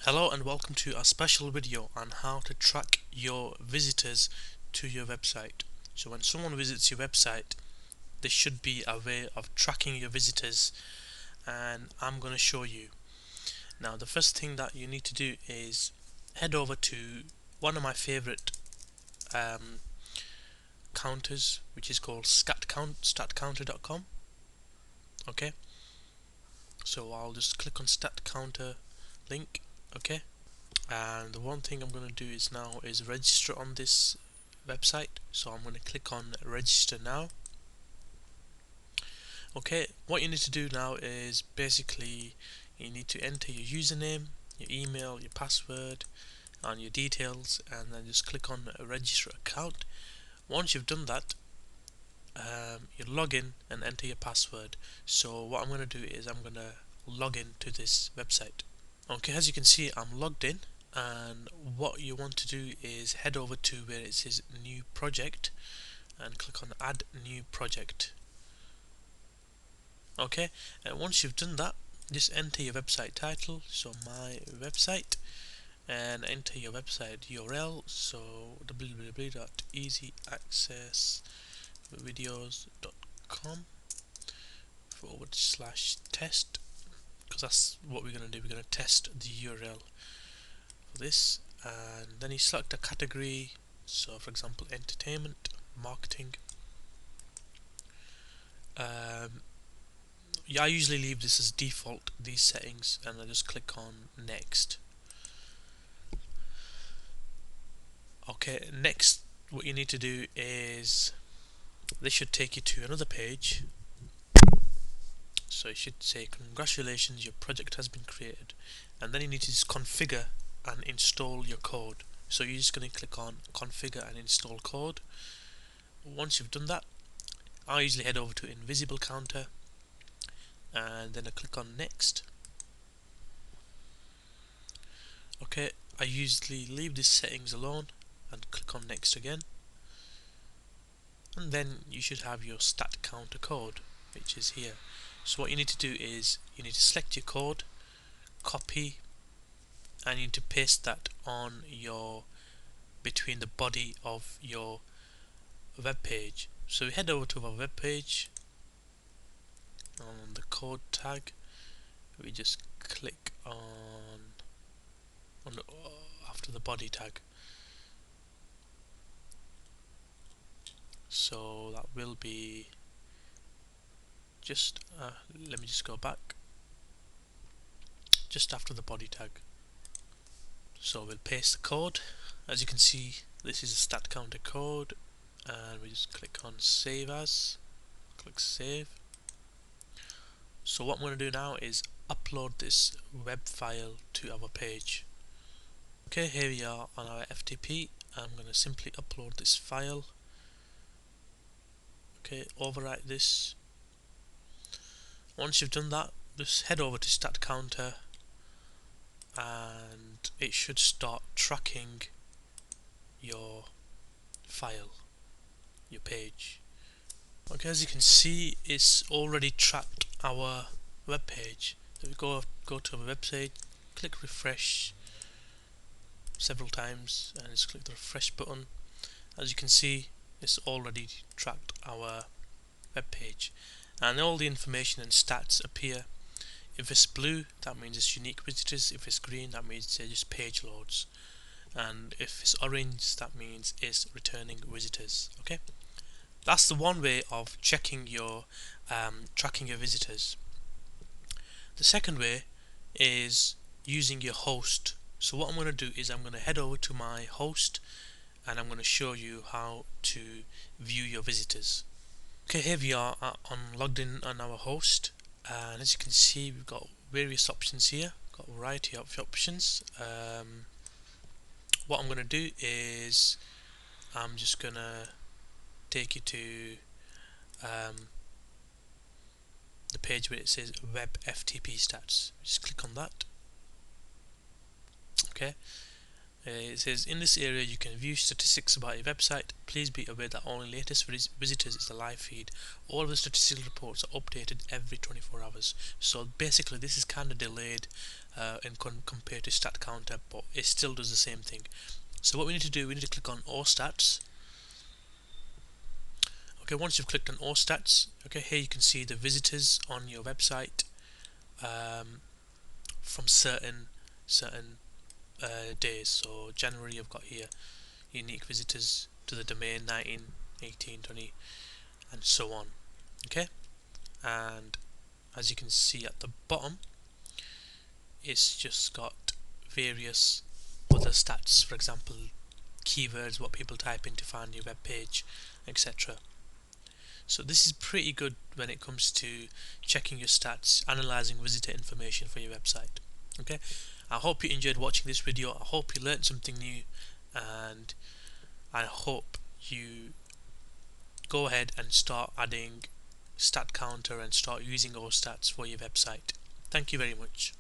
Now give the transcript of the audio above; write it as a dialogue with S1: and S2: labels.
S1: Hello and welcome to a special video on how to track your visitors to your website. So when someone visits your website, there should be a way of tracking your visitors, and I'm going to show you. Now the first thing that you need to do is head over to one of my favorite um, counters, which is called statcounter.com. Okay, so I'll just click on StatCounter link. Okay, and the one thing I'm going to do is now is register on this website. So I'm going to click on register now. Okay, what you need to do now is basically you need to enter your username, your email, your password and your details, and then just click on register account. Once you've done that, you log in and enter your password. So what I'm going to do is I'm going to log in to this website. Okay, as you can see, I'm logged in, and what you want to do is head over to where it says new project and click on add new project. Okay, and once you've done that, just enter your website title, so my website, and enter your website URL, so www.easyaccessvideos.com/test, because that's what we're going to do. We're going to test the URL for this, and then you select a category, so for example entertainment, marketing. Yeah, I usually leave this as default, these settings, and I just click on next. Okay, next what you need to do is this should take you to another page. So it should say congratulations, your project has been created, and then you need to just configure and install your code. So you're just going to click on configure and install code. Once you've done that, I usually head over to invisible counter, and then I click on next. Okay, I usually leave these settings alone and click on next again, and then you should have your stat counter code, which is here. So what you need to do is you need to select your code, copy, and you need to paste that on your between the body of your web page. So we head over to our web page. On the code tag, we just click on after the body tag. So that will be just let me just go back, just after the body tag. So we'll paste the code. As you can see, this is a stat counter code, and we just click on save as, click save. So what I'm going to do now is upload this web file to our page. Okay, here we are on our FTP. I'm going to simply upload this file. Okay, overwrite this. Once you've done that, just head over to stat counter, and it should start tracking your file, your page. Okay, as you can see, it's already tracked our web page. So we go to our website, click refresh several times, and just click the refresh button. As you can see, it's already tracked our web page, and all the information and stats appear. If it's blue, that means it's unique visitors. If it's green, that means it's just page loads, and if it's orange, that means it's returning visitors. Okay, that's the one way of checking your tracking your visitors. The second way is using your host. So what I'm going to do is I'm going to head over to my host, and I'm going to show you how to view your visitors. Okay, here we are on logged in on our host, and as you can see, we've got various options here. We've got a variety of options. What I'm going to do is I'm just going to take you to the page where it says web FTP stats. Just click on that. Okay, It says, in this area you can view statistics about your website. Please be aware that only latest visitors is the live feed. All of the statistical reports are updated every 24 hours. So basically this is kind of delayed compared to StatCounter, but it still does the same thing. So what we need to do, we need to click on All Stats. Okay, once you've clicked on All Stats, okay, here you can see the visitors on your website from certain days. So January, I've got here unique visitors to the domain 19, 18, 20, and so on. Okay, and as you can see at the bottom, it's just got various other stats, for example keywords, what people type in to find your web page, etc. So this is pretty good when it comes to checking your stats, analyzing visitor information for your website. Okay, I hope you enjoyed watching this video. I hope you learned something new, and I hope you go ahead and start adding StatCounter and start using our stats for your website. Thank you very much.